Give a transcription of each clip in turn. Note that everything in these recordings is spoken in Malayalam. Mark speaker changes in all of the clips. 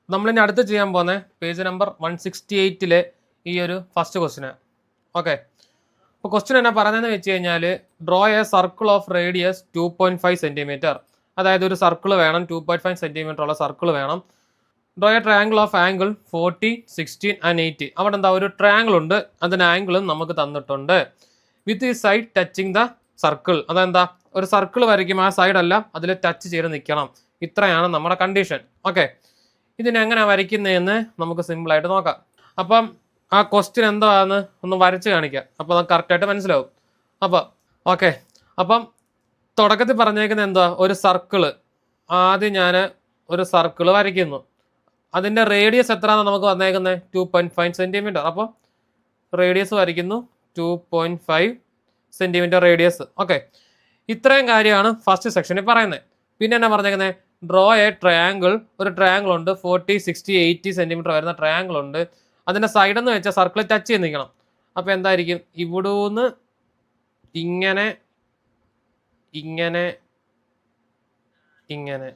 Speaker 1: നമ്മളിനി അടുത്ത് ചെയ്യാൻ പോകുന്ന പേജ് നമ്പർ 168 ഈ ഒരു ഫസ്റ്റ് ക്വസ്റ്റിന്. ഓക്കെ, അപ്പോൾ ക്വസ്റ്റ്യൻ എന്നാ പറയുന്നതെന്ന് വെച്ച് കഴിഞ്ഞാൽ draw A circle of radius 2.5 centimetre. അതായത് ഒരു സർക്കിൾ വേണം, 2.5 സെൻറ്റിമീറ്റർ ഉള്ള സർക്കിൾ വേണം. Draw A triangle of angle 40, 16 and 80. അവിടെ എന്താ ഒരു ട്രയാങ്കിൾ ഉണ്ട്, അതിന് ആംഗിളും നമുക്ക് തന്നിട്ടുണ്ട്. വിത്ത് ഈ സൈഡ് ടച്ചിങ് ദ സർക്കിൾ. അതെന്താ, ഒരു സർക്കിൾ വരയ്ക്കും, ആ സൈഡല്ല അതിൽ ടച്ച് ചെയ്ത് നിൽക്കണം. ഇത്രയാണ് നമ്മുടെ കണ്ടീഷൻ. ഓക്കെ, ഇതിനെങ്ങനെ വരയ്ക്കുന്നതെന്ന് നമുക്ക് സിമ്പിളായിട്ട് നോക്കാം. അപ്പം ആ ക്വസ്റ്റ്യൻ എന്താണെന്ന് ഒന്ന് വരച്ച് കാണിക്കാം, അപ്പോൾ അത് കറക്റ്റായിട്ട് മനസ്സിലാവും. അപ്പം ഓക്കെ, അപ്പം തുടക്കത്തിൽ പറഞ്ഞേക്കുന്നത് എന്താ, ഒരു സർക്കിള്. ആദ്യം ഞാൻ ഒരു സർക്കിള് വരയ്ക്കുന്നു. അതിൻ്റെ റേഡിയസ് എത്രയാണെന്ന് നമുക്ക് വന്നേക്കുന്നത് 2.5 സെൻറ്റിമീറ്റർ. അപ്പോൾ റേഡിയസ് വരയ്ക്കുന്നു, 2.5 സെൻറ്റിമീറ്റർ റേഡിയസ്. ഓക്കെ, ഇത്രയും കാര്യമാണ് ഫസ്റ്റ് സെക്ഷനിൽ പറയുന്നത്. പിന്നെ എന്നാ പറഞ്ഞേക്കുന്നത്, ഡ്രോ എ ട്രയാങ്കിൾ. ഒരു ട്രയാങ്കിൾ ഉണ്ട്, 40, 60, 80 സെൻറ്റിമീറ്റർ വരുന്ന ട്രയാങ്കിൾ ഉണ്ട്. അതിൻ്റെ സൈഡെന്ന് വെച്ചാൽ സർക്കിൾ ടച്ച് ചെയ്ത് നിൽക്കണം. അപ്പോൾ എന്തായിരിക്കും, ഇവിടുന്ന് ഇങ്ങനെ ഇങ്ങനെ ഇങ്ങനെ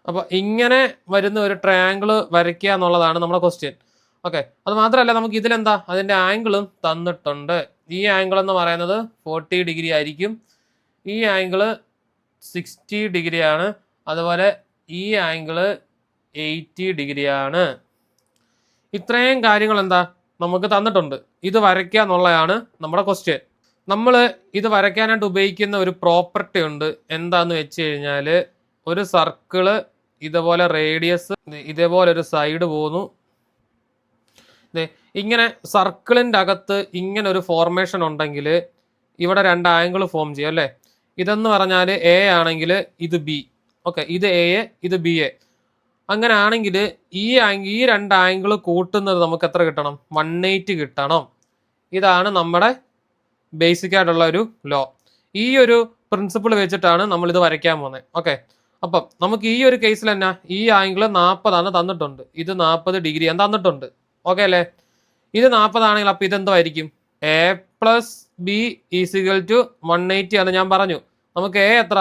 Speaker 1: അപ്പോൾ ഇങ്ങനെ വരുന്ന ഒരു ട്രയാങ്കിൾ വരയ്ക്കുക എന്നുള്ളതാണ് നമ്മുടെ ക്വസ്റ്റ്യൻ. ഓക്കെ, അത് മാത്രമല്ല നമുക്ക് ഇതിലെന്താ, അതിൻ്റെ ആംഗിളും തന്നിട്ടുണ്ട്. ഈ ആംഗിൾ എന്ന് പറയുന്നത് 40 ഡിഗ്രി ആയിരിക്കും, ഈ ആംഗിള് 60 ഡിഗ്രിയാണ്, അതുപോലെ ഈ ആംഗിള് 80 ഡിഗ്രിയാണ്. ഇത്രയും കാര്യങ്ങൾ എന്താ നമുക്ക് തന്നിട്ടുണ്ട്. ഇത് വരയ്ക്കുക എന്നുള്ളതാണ് നമ്മുടെ ക്വസ്റ്റ്യൻ. നമ്മൾ ഇത് വരയ്ക്കാനായിട്ട് ഉപയോഗിക്കുന്ന ഒരു പ്രോപ്പർട്ടി ഉണ്ട്. എന്താന്ന് വെച്ച് കഴിഞ്ഞാൽ, ഒരു സർക്കിള് ഇതുപോലെ റേഡിയസ് ഇതേപോലെ ഒരു സൈഡ് പോകുന്നു. ഇങ്ങനെ സർക്കിളിൻ്റെ അകത്ത് ഇങ്ങനെ ഒരു ഫോർമേഷൻ ഉണ്ടെങ്കിൽ ഇവിടെ രണ്ട് ആംഗിൾ ഫോം ചെയ്യും അല്ലേ. ഇതെന്ന് പറഞ്ഞാൽ എ ആണെങ്കിൽ ഇത് ബി. ഓക്കെ, ഇത് എ, ഇത് ബി എ. അങ്ങനെ ആണെങ്കിൽ ഈ രണ്ട് ആംഗിൾ കൂട്ടുന്നത് നമുക്ക് എത്ര കിട്ടണം, 180 കിട്ടണം. ഇതാണ് നമ്മുടെ ബേസിക് ആയിട്ടുള്ള ഒരു ലോ. ഈ ഒരു പ്രിൻസിപ്പിൾ വെച്ചിട്ടാണ് നമ്മൾ ഇത് വരയ്ക്കാൻ പോകുന്നത്. ഓക്കെ, അപ്പം നമുക്ക് ഈ ഒരു കേസിൽ തന്നെ ഈ ആംഗിൾ 40 തന്നിട്ടുണ്ട്, ഇത് 40 ഡിഗ്രി തന്നിട്ടുണ്ട്. ഓക്കെ അല്ലേ, ഇത് 40 ആണെങ്കിൽ അപ്പം ഇതെന്തായിരിക്കും, A plus B is equal to 180 ആണ് ഞാൻ പറഞ്ഞു. നമുക്ക് എ എത്ര,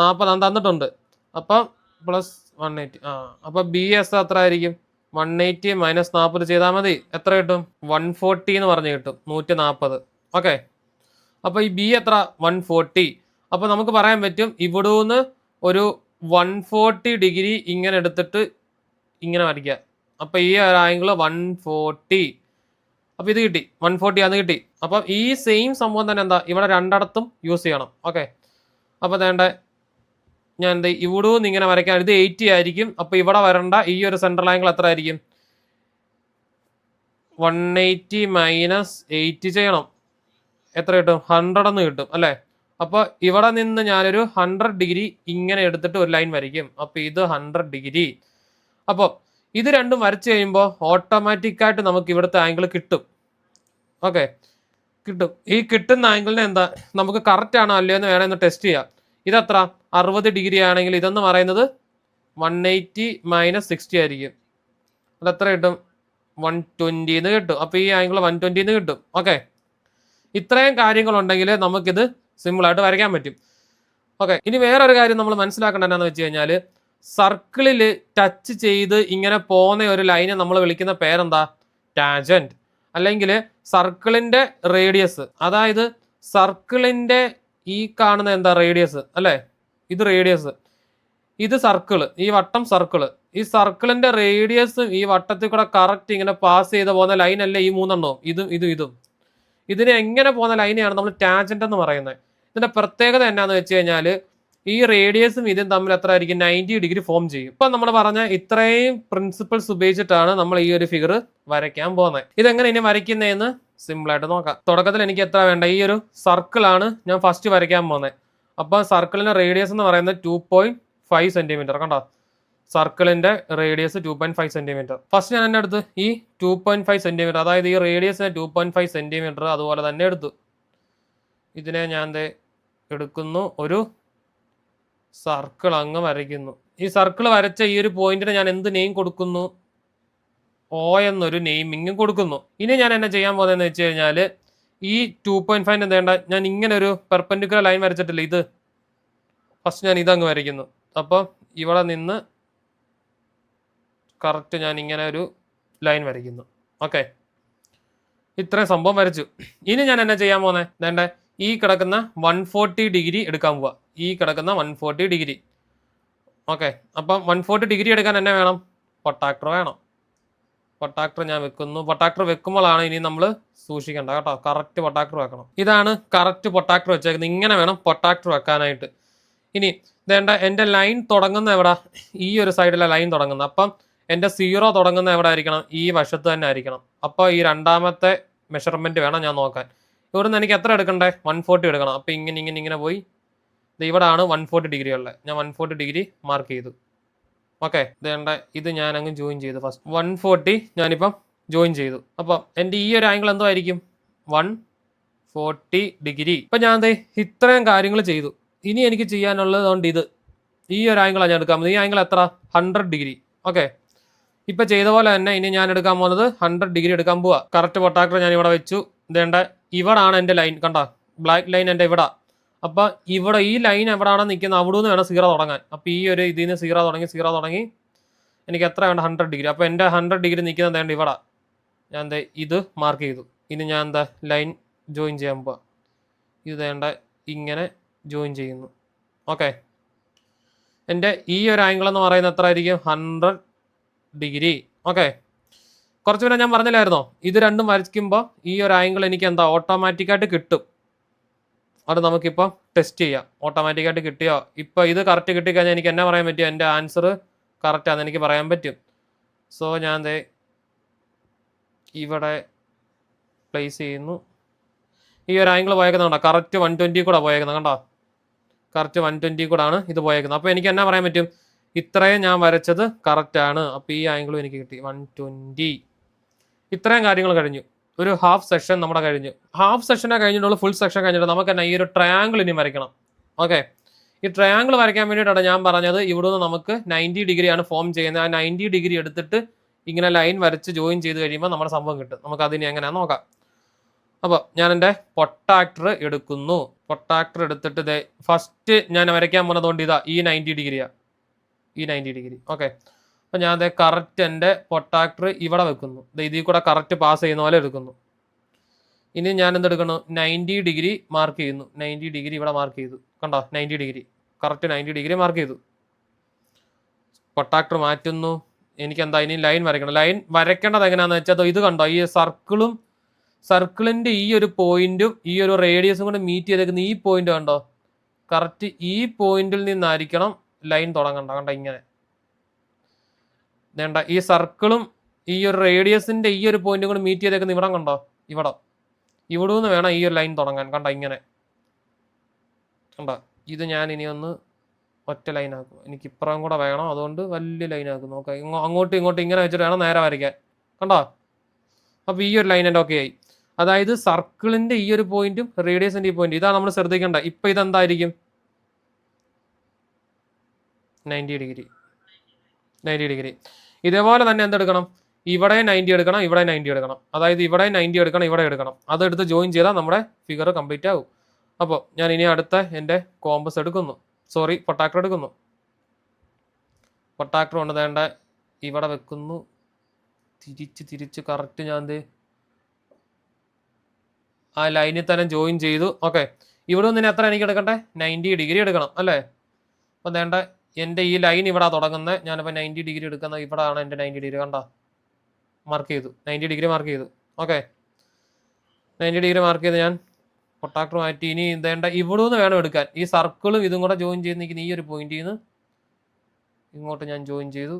Speaker 1: 40 തന്നിട്ടുണ്ട്, അപ്പം പ്ലസ് 180. അപ്പം ബി എസ് എത്ര ആയിരിക്കും, 180 മൈനസ് 40 ചെയ്താൽ മതി. എത്ര കിട്ടും, 140 എന്ന് പറഞ്ഞ് കിട്ടും, 140. ഓക്കെ, അപ്പോൾ ഈ ബി എത്ര, 140. അപ്പോൾ നമുക്ക് പറയാൻ പറ്റും ഇവിടുന്ന് ഒരു 140 ഡിഗ്രി ഇങ്ങനെ എടുത്തിട്ട് ഇങ്ങനെ വരയ്ക്കുക. അപ്പോൾ ഈ ആംഗിൾ 140. അപ്പോൾ ഇത് കിട്ടി, 140 ആണ് കിട്ടി. അപ്പം ഈ സെയിം സംഭവം തന്നെ എന്താ ഇവിടെ രണ്ടിടത്തും യൂസ് ചെയ്യണം. ഓക്കെ, അപ്പോൾ വേണ്ട ഞാൻ എന്താ ഇവിടുന്ന് ഇങ്ങനെ വരയ്ക്കാൻ, ഇത് 80 ആയിരിക്കും. അപ്പോൾ ഇവിടെ വരേണ്ട ഈ ഒരു സെൻട്രൽ ആംഗിൾ എത്ര ആയിരിക്കും, 180 മൈനസ് 80 ചെയ്യണം. എത്ര കിട്ടും, 100 എന്ന് കിട്ടും അല്ലേ. അപ്പോൾ ഇവിടെ നിന്ന് ഞാനൊരു 100 ഡിഗ്രി ഇങ്ങനെ എടുത്തിട്ട് ഒരു ലൈൻ വരയ്ക്കും. അപ്പോൾ ഇത് 100 ഡിഗ്രി. അപ്പോൾ ഇത് രണ്ടും വരച്ചു കഴിയുമ്പോൾ ഓട്ടോമാറ്റിക്കായിട്ട് നമുക്ക് ഇവിടുത്തെ ആംഗിൾ കിട്ടും. ഓക്കെ, കിട്ടും. ഈ കിട്ടുന്ന ആംഗിളിനെ എന്താ നമുക്ക് കറക്റ്റ് ആണോ അല്ലയോ എന്ന് വേണമെന്ന് ടെസ്റ്റ് ചെയ്യാം. ഇതെത്ര, 60 ഡിഗ്രി ആണെങ്കിൽ ഇതെന്ന് പറയുന്നത് 180 മൈനസ് 60 ആയിരിക്കും. അതെത്ര കിട്ടും, 120 എന്ന് കിട്ടും. അപ്പോൾ ഈ ആംഗിൾ 120 എന്ന് കിട്ടും. ഓക്കെ, ഇത്രയും കാര്യങ്ങളുണ്ടെങ്കിൽ നമുക്കിത് സിമ്പിളായിട്ട് വരയ്ക്കാൻ പറ്റും. ഓക്കെ, ഇനി വേറൊരു കാര്യം നമ്മൾ മനസ്സിലാക്കേണ്ടത് എന്താണെന്ന് വെച്ച് കഴിഞ്ഞാൽ, സർക്കിളിൽ ടച്ച് ചെയ്ത് ഇങ്ങനെ പോകുന്ന ഒരു ലൈനെ നമ്മൾ വിളിക്കുന്ന പേരെന്താ, ടാൻജന്റ്. അല്ലെങ്കിൽ സർക്കിളിൻ്റെ റേഡിയസ്, അതായത് സർക്കിളിൻ്റെ ഈ കാണുന്ന എന്താ റേഡിയസ് അല്ലേ, ഇത് റേഡിയസ്, ഇത് സർക്കിള്, ഈ വട്ടം സർക്കിള്. ഈ സർക്കിളിൻ്റെ റേഡിയസും ഈ വട്ടത്തിൽ കൂടെ കറക്റ്റ് ഇങ്ങനെ പാസ് ചെയ്ത് പോകുന്ന ലൈനല്ലേ ഈ മൂന്നെണ്ണവും, ഇതും. ഇതിന് എങ്ങനെ പോകുന്ന ലൈനെയാണ് നമ്മൾ ടാൻജന്റ് എന്ന് പറയുന്നത്. ഇതിന്റെ പ്രത്യേകത എന്നാന്ന് വെച്ച് കഴിഞ്ഞാൽ, ഈ റേഡിയസും ഇതും തമ്മിൽ എത്ര ആയിരിക്കും, 90 ഡിഗ്രി ഫോം ചെയ്യും. ഇപ്പം നമ്മൾ പറഞ്ഞ ഇത്രയും പ്രിൻസിപ്പിൾസ് ഉപയോഗിച്ചിട്ടാണ് നമ്മൾ ഈ ഒരു ഫിഗർ വരയ്ക്കാൻ പോകുന്നത്. ഇതെങ്ങനെ ഇനി വരയ്ക്കുന്നതെന്ന് സിമ്പിളായിട്ട് നോക്കാം. തുടക്കത്തിൽ എനിക്ക് എത്ര വേണ്ട, ഈ ഒരു സർക്കിളാണ് ഞാൻ ഫസ്റ്റ് വരയ്ക്കാൻ പോകുന്നത്. അപ്പം സർക്കിളിന്റെ റേഡിയസ് എന്ന് പറയുന്നത് 2.5 സെന്റിമീറ്റർ. കണ്ടോ, സർക്കിളിന്റെ റേഡിയസ് 2.5 സെന്റിമീറ്റർ. ഫസ്റ്റ് ഞാൻ എന്നെ എടുത്ത് ഈ 2.5 സെന്റിമീറ്റർ, അതായത് ഈ റേഡിയസിന് 2.5 സെന്റിമീറ്റർ അതുപോലെ തന്നെ എടുത്തു. ഇതിനെ ഞാൻ എടുക്കുന്നു, ഒരു സർക്കിൾ അങ്ങ് വരയ്ക്കുന്നു. ഈ സർക്കിൾ വരച്ച ഈ ഒരു പോയിന്റിന് ഞാൻ എന്ത് നെയിം കൊടുക്കുന്നു, ഓ എന്നൊരു നെയിമിങ്ങും കൊടുക്കുന്നു. ഇനി ഞാൻ എന്നെ ചെയ്യാൻ പോകുന്നതെന്ന് വെച്ച് കഴിഞ്ഞാൽ, ഈ 2.5 എന്ത് വേണ്ട, ഞാൻ ഇങ്ങനെ ഒരു പെർപെൻഡിക്കുലർ ലൈൻ വരച്ചിട്ടില്ല, ഇത് ഫസ്റ്റ് ഞാൻ ഇതങ്ങ് വരയ്ക്കുന്നു. അപ്പം ഇവിടെ നിന്ന് കറക്റ്റ് ഞാൻ ഇങ്ങനെ ഒരു ലൈൻ വരയ്ക്കുന്നു. ഓക്കെ, ഇത്രയും സംഭവം വരച്ചു. ഇനി ഞാൻ എന്നാ ചെയ്യാൻ പോകുന്നത്? വേണ്ട, ഈ കിടക്കുന്ന 140 ഡിഗ്രി എടുക്കാൻ പോവാ. ഈ കിടക്കുന്ന 140 ഡിഗ്രി. ഓക്കെ, അപ്പം 140 ഡിഗ്രി എടുക്കാൻ എന്നെ വേണം? പൊട്ടാക്ടർ വേണം. പൊട്ടാക്ടർ ഞാൻ വെക്കുന്നു. പൊട്ടാക്ടർ വെക്കുമ്പോഴാണ് ഇനി നമ്മൾ സൂക്ഷിക്കേണ്ട കേട്ടോ. കറക്റ്റ് പൊട്ടാക്ടർ വെക്കണം. ഇതാണ് കറക്റ്റ് പൊട്ടാക്ടർ വെച്ചേക്കുന്നത്. ഇങ്ങനെ വേണം പൊട്ടാക്ടർ വെക്കാനായിട്ട്. ഇനി വേണ്ട, എൻ്റെ ലൈൻ തുടങ്ങുന്ന എവിടെ? ഈ ഒരു സൈഡിലെ ലൈൻ തുടങ്ങുന്നത്. അപ്പം എൻ്റെ 0 തുടങ്ങുന്ന എവിടെ ആയിരിക്കണം? ഈ വശത്ത് തന്നെ ആയിരിക്കണം. അപ്പോൾ ഈ രണ്ടാമത്തെ മെഷർമെൻറ്റ് വേണം ഞാൻ നോക്കാൻ. ഇവിടുന്ന് എനിക്ക് എത്ര എടുക്കണ്ടേ? 140 എടുക്കണം. അപ്പോൾ ഇങ്ങനെ പോയി ഇവിടെ ആണ് 140 ഡിഗ്രി ഉള്ളത്. ഞാൻ 140 ഡിഗ്രി മാർക്ക് ചെയ്തു. ഓക്കെ, വേണ്ട, ഇത് ഞാൻ അങ്ങ് ജോയിൻ ചെയ്തു. ഫസ്റ്റ് 140 ഞാനിപ്പം ജോയിൻ ചെയ്തു. അപ്പം എൻ്റെ ഈ ഒരു ആംഗിൾ എന്തോ ആയിരിക്കും? 140 ഡിഗ്രി. ഇപ്പം ഞാൻ ഇത്രയും കാര്യങ്ങൾ ചെയ്തു. ഇനി എനിക്ക് ചെയ്യാനുള്ളത് കൊണ്ട് ഈ ഒരു ആംഗിളാണ് ഞാൻ എടുക്കാൻ പോകുന്നത്. ഈ ആംഗിൾ എത്ര? 100 ഡിഗ്രി. ഓക്കെ, ഇപ്പം ചെയ്ത പോലെ തന്നെ ഇനി ഞാൻ എടുക്കാൻ പോകുന്നത് 100 ഡിഗ്രി എടുക്കാൻ പോവാ. കറക്റ്റ് പൊട്ടാക്ടർ ഞാൻ ഇവിടെ വെച്ചു. ഇതേണ്ട, ഇവിടാണ് എൻ്റെ ലൈൻ. കണ്ട, ബ്ലാക്ക് ലൈൻ എൻ്റെ ഇവിടെ. അപ്പം ഇവിടെ ഈ ലൈൻ എവിടെയാണ് നിൽക്കുന്നത്? അവിടെ നിന്ന് വേണം 0 തുടങ്ങാൻ. അപ്പം ഈ ഒരു ഇതിൽ നിന്ന് 0 തുടങ്ങി എനിക്ക് എത്ര വേണ്ട? 100 ഡിഗ്രി. അപ്പോൾ എൻ്റെ 100 ഡിഗ്രി നിൽക്കുന്നത് വേണ്ട ഇവിടെ. ഞാൻ ഇത് മാർക്ക് ചെയ്തു. ഇനി ഞാൻ ലൈൻ ജോയിൻ ചെയ്യാൻ പോവാ. ഇത് വേണ്ട, ഇങ്ങനെ ജോയിൻ ചെയ്യുന്നു. ഓക്കെ, എൻ്റെ ഈ ഒരു ആംഗിൾ എന്ന് പറയുന്നത് എത്ര ആയിരിക്കും? 100 ഡിഗ്രി. ഓക്കെ, കുറച്ച് മുന്നേ ഞാൻ പറഞ്ഞില്ലായിരുന്നോ, ഇത് രണ്ടും വരയ്ക്കുമ്പോൾ ഈ ഒരു ആംഗിൾ എനിക്ക് എന്താ ഓട്ടോമാറ്റിക്കായിട്ട് കിട്ടും. അത് നമുക്കിപ്പോൾ ടെസ്റ്റ് ചെയ്യാം. ഓട്ടോമാറ്റിക്കായിട്ട് കിട്ടിയോ? ഇപ്പോൾ ഇത് കറക്റ്റ് കിട്ടിക്കഴിഞ്ഞാൽ എനിക്ക് എന്നാ പറയാൻ പറ്റും? എൻ്റെ ആൻസർ കറക്റ്റാണെന്ന് എനിക്ക് പറയാൻ പറ്റും. സോ ഞാൻ ഇവിടെ പ്ലേസ് ചെയ്യുന്നു. ഈ ഒരു ആംഗിൾ പോയേക്കുന്നുണ്ടോ? കറക്റ്റ് 120 കൂടെ പോയേക്കുന്നത് കണ്ടോ? കറക്റ്റ് 120 കൂടാണ് ഇത് പോയേക്കുന്നത്. അപ്പോൾ എനിക്ക് എന്നാ പറയാൻ പറ്റും? ഇത്രയും ഞാൻ വരച്ചത് കറക്റ്റാണ്. അപ്പോൾ ഈ ആംഗിളും എനിക്ക് കിട്ടി 120. ഇത്രയും കാര്യങ്ങൾ കഴിഞ്ഞു. ഒരു ഹാഫ് സെക്ഷൻ നമ്മുടെ കഴിഞ്ഞു. ഹാഫ് സെക്ഷനെ കഴിഞ്ഞിട്ടുള്ള ഫുൾ സെക്ഷൻ കഴിഞ്ഞിട്ട് നമുക്ക് തന്നെ ഈ ഒരു ട്രയാങ്കിൾ ഇനി വരയ്ക്കണം. ഓക്കെ, ഈ ട്രയാങ്കിൾ വരയ്ക്കാൻ വേണ്ടിയിട്ടാണ് ഞാൻ പറഞ്ഞത് ഇവിടെ നിന്ന് നമുക്ക് 90 ഡിഗ്രിയാണ് ഫോം ചെയ്യുന്നത്. ആ 90 ഡിഗ്രി എടുത്തിട്ട് ഇങ്ങനെ ലൈൻ വരച്ച് ജോയിൻ ചെയ്ത് കഴിയുമ്പോൾ നമ്മുടെ സംഭവം കിട്ടും. നമുക്ക് അതിനെ എങ്ങനെയാണെന്ന് നോക്കാം. അപ്പോൾ ഞാൻ എൻ്റെ പൊട്ടാക്ടർ എടുക്കുന്നു. പൊട്ടാക്ടർ എടുത്തിട്ട് ഫസ്റ്റ് ഞാൻ വരയ്ക്കാൻ പോകുന്നതുകൊണ്ട് ഈ 90 ഡിഗ്രിയാണ്. ഈ 90 ഡിഗ്രി. ഓക്കെ, അപ്പോൾ ഞാൻ കറക്റ്റ് എൻ്റെ പൊട്ടാക്ടർ ഇവിടെ വെക്കുന്നു. ഇതിൽ കൂടെ കറക്റ്റ് പാസ് ചെയ്യുന്ന പോലെ എടുക്കുന്നു. ഇനി ഞാൻ എന്തെടുക്കണം? 90 ഡിഗ്രി മാർക്ക് ചെയ്യുന്നു. 90 ഡിഗ്രി ഇവിടെ മാർക്ക് ചെയ്തു. കണ്ടോ? 90 ഡിഗ്രി, കറക്റ്റ് 90 ഡിഗ്രി മാർക്ക് ചെയ്തു. പൊട്ടാക്ടർ മാറ്റുന്നു. എനിക്ക് എന്താ ഇനി ലൈൻ വരയ്ക്കണം. ലൈൻ വരയ്ക്കേണ്ടത് എങ്ങനെയാണെന്ന് വെച്ചാൽ ഇത് കണ്ടോ? ഈ സർക്കിളിൻ്റെ ഈ ഒരു പോയിന്റും ഈ ഒരു റേഡിയസും കൂടെ മീറ്റ് ചെയ്തേക്കുന്ന ഈ പോയിന്റ് കണ്ടോ? കറക്റ്റ് ഈ പോയിന്റിൽ നിന്നായിരിക്കണം ലൈൻ തുടങ്ങണ്ട. കണ്ട, ഇങ്ങനെ വേണ്ട, ഈ സർക്കിളും ഈ ഒരു റേഡിയസിന്റെ ഈ ഒരു പോയിന്റും കൂടെ മീറ്റ് ചെയ്തേക്കുന്ന ഇവിടെ കണ്ടോ? ഇവിടെ നിന്ന് വേണം ഈ ഒരു ലൈൻ തുടങ്ങാൻ. കണ്ട, ഇങ്ങനെ കണ്ട. ഇത് ഞാൻ ഇനി ഒന്ന് ഒറ്റ ലൈൻ ആക്കും. എനിക്ക് ഇപ്പുറം കൂടെ വേണം, അതുകൊണ്ട് വലിയ ലൈൻ ആക്കും. നോക്കാം, അങ്ങോട്ടും ഇങ്ങോട്ടും ഇങ്ങനെ വെച്ചിട്ട് വേണം നേരെ വരയ്ക്കാൻ. കണ്ടോ? അപ്പോൾ ഈ ഒരു ലൈൻ എൻ്റെ ഓക്കെ ആയി. അതായത് സർക്കിളിന്റെ ഈ ഒരു പോയിന്റും റേഡിയസിന്റെ ഈ പോയിന്റും ഇതാണ് നമ്മൾ ശ്രദ്ധിക്കേണ്ട. ഇപ്പൊ ഇതെന്തായിരിക്കും? 90 ഡിഗ്രി. 90 ഡിഗ്രി. ഇതേപോലെ തന്നെ എന്തെടുക്കണം? ഇവിടെ 90 എടുക്കണം, ഇവിടെ 90 എടുക്കണം. അതായത് ഇവിടെ 90 എടുക്കണം, ഇവിടെ എടുക്കണം. അതെടുത്ത് ജോയിൻ ചെയ്താൽ നമ്മുടെ ഫിഗർ കംപ്ലീറ്റ് ആകും. അപ്പോൾ ഞാൻ ഇനി അടുത്ത എൻ്റെ കോമ്പസ് എടുക്കുന്നു. പൊട്ടാക്ടർ എടുക്കുന്നു. പൊട്ടാക്ടർ കൊണ്ട് വേണ്ട ഇവിടെ വെക്കുന്നു. തിരിച്ച് കറക്റ്റ് ഞാൻ ആ ലൈനിൽ തന്നെ ജോയിൻ ചെയ്തു. ഓക്കെ, ഇവിടെ നിന്ന് എത്ര എനിക്ക് എടുക്കണ്ടേ? 90 ഡിഗ്രി എടുക്കണം അല്ലേ? അപ്പം വേണ്ട, എൻ്റെ ഈ ലൈൻ ഇവിടെ തുടങ്ങുന്നത്. ഞാനിപ്പോൾ 90 ഡിഗ്രി എടുക്കുന്നത് ഇവിടെ ആണ്. എൻ്റെ 90 ഡിഗ്രി കണ്ടോ? മാർക്ക് ചെയ്തു. 90 ഡിഗ്രി മാർക്ക് ചെയ്തു. ഓക്കെ, 90 ഡിഗ്രി മാർക്ക് ചെയ്ത് ഞാൻ പൊട്ടാക്ടർ മാറ്റി. ഇനി വേണ്ട, ഇവിടെ നിന്ന് വേണം എടുക്കാൻ. ഈ സർക്കിളും ഇതും കൂടെ ജോയിൻ ചെയ്ത് നിൽക്കുന്ന ഈ ഒരു പോയിന്റിൽ നിന്ന് ഇങ്ങോട്ട് ഞാൻ ജോയിൻ ചെയ്തു.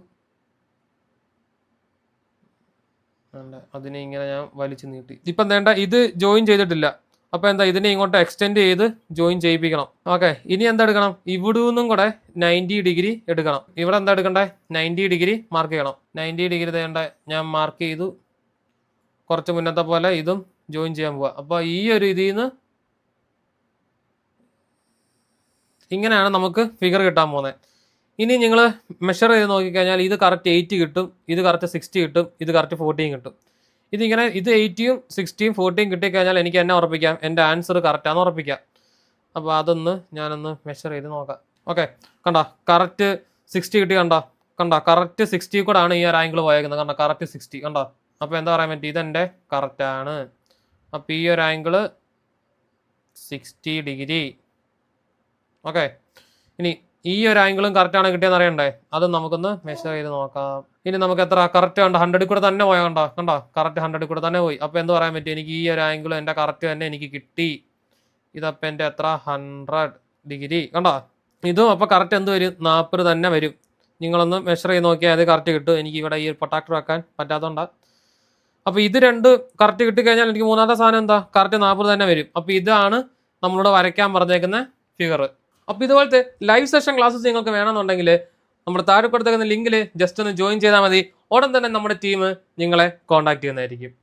Speaker 1: അതിനെ ഇങ്ങനെ ഞാൻ വലിച്ചു നീട്ടി. ഇപ്പം വേണ്ട, ഇത് ജോയിൻ ചെയ്തിട്ടില്ല. അപ്പോൾ എന്താ, ഇതിനെ ഇങ്ങോട്ട് എക്സ്റ്റെൻഡ് ചെയ്ത് ജോയിൻ ചെയ്യിപ്പിക്കണം. ഓക്കെ, ഇനി എന്താ എടുക്കണം? ഇവിടെ നിന്നും കൂടെ 90 ഡിഗ്രി എടുക്കണം. ഇവിടെ എന്താ എടുക്കണ്ടേ? 90 ഡിഗ്രി മാർക്ക് ചെയ്യണം. 90 ഡിഗ്രി വേണ്ട ഞാൻ മാർക്ക് ചെയ്തു. കുറച്ച് മുന്നത്തെ പോലെ ഇതും ജോയിൻ ചെയ്യാൻ പോവാ. അപ്പോൾ ഈ ഒരു ഇതിൽ നിന്ന് ഇങ്ങനെയാണ് നമുക്ക് ഫിഗർ കിട്ടാൻ പോകുന്നത്. ഇനി നിങ്ങൾ മെഷർ ചെയ്ത് നോക്കിക്കഴിഞ്ഞാൽ ഇത് കറക്റ്റ് 8 കിട്ടും, ഇത് കറക്റ്റ് 60 കിട്ടും, ഇത് കറക്റ്റ് 14 കിട്ടും. ഇത് 80-യും 60-യും 40-യും കിട്ടിക്കഴിഞ്ഞാൽ എനിക്ക് എന്നെ ഉറപ്പിക്കാം എൻ്റെ ആൻസർ കറക്റ്റാന്ന് ഉറപ്പിക്കാം. അപ്പോൾ ഞാനൊന്ന് മെഷർ ചെയ്ത് നോക്കാം. ഓക്കെ, കണ്ടോ? കറക്റ്റ് 60 കിട്ടി. കണ്ടോ? കണ്ടോ കറക്റ്റ് 60 കൂടെ ആണ് ഈ ഒരു ആംഗിൾ പോയേക്കുന്നത്. കണ്ടോ കറക്റ്റ് 60 കണ്ടോ. അപ്പോൾ എന്താ പറയാൻ പറ്റും, ഇതെൻ്റെ കറക്റ്റ് ആണ്. അപ്പോൾ ഈ ഒരു ആംഗിള് 60 ഡിഗ്രി. ഓക്കെ, ഇനി ഈ ഒരു ആംഗിളും കറക്റ്റ് ആണ് കിട്ടിയെന്ന് അറിയണ്ടേ, അത് നമുക്കൊന്ന് മെഷർ ചെയ്ത് നോക്കാം. ഇനി നമുക്ക് എത്ര കറക്റ്റ് കണ്ടോ 100 കൂടെ തന്നെ പോയാൽ കണ്ടോ കണ്ടോ കറക്റ്റ് 100 കൂടെ തന്നെ പോയി. അപ്പോൾ എന്ത് പറയാൻ പറ്റും, എനിക്ക് ഈ ഒരു ആംഗിളും എൻ്റെ കറക്റ്റ് തന്നെ എനിക്ക് കിട്ടി. ഇതപ്പോൾ എൻ്റെ എത്ര 100 ഡിഗ്രി കണ്ടോ. ഇതും അപ്പോൾ കറക്റ്റ് എന്ത് വരും, 40 തന്നെ വരും. നിങ്ങളൊന്ന് മെഷർ ചെയ്ത് നോക്കിയാൽ അത് കറക്റ്റ് കിട്ടും. എനിക്ക് ഇവിടെ ഈ പ്രൊട്ടക്ടർ വെക്കാൻ പറ്റാത്തതുകൊണ്ടാണ്. അപ്പോൾ ഇത് രണ്ട് കറക്റ്റ് കിട്ടിക്കഴിഞ്ഞാൽ എനിക്ക് മൂന്നാമത്തെ സാധനം എന്താ കറക്റ്റ് 40 തന്നെ വരും. അപ്പോൾ ഇതാണ് നമ്മളോട് വരയ്ക്കാൻ പറഞ്ഞേക്കുന്ന ഫിഗർ. അപ്പോൾ ഇതുപോലത്തെ ലൈവ് സെഷൻ ക്ലാസ്സസ് നിങ്ങൾക്ക് വേണമെന്നുണ്ടെങ്കിൽ നമ്മുടെ താഴെ കൊടുത്തേക്കുന്ന ലിങ്കിൽ ജസ്റ്റ് ഒന്ന് ജോയിൻ ചെയ്താൽ മതി. ഉടൻ തന്നെ നമ്മുടെ ടീം നിങ്ങളെ കോൺടാക്ട് ചെയ്യുന്നതായിരിക്കും.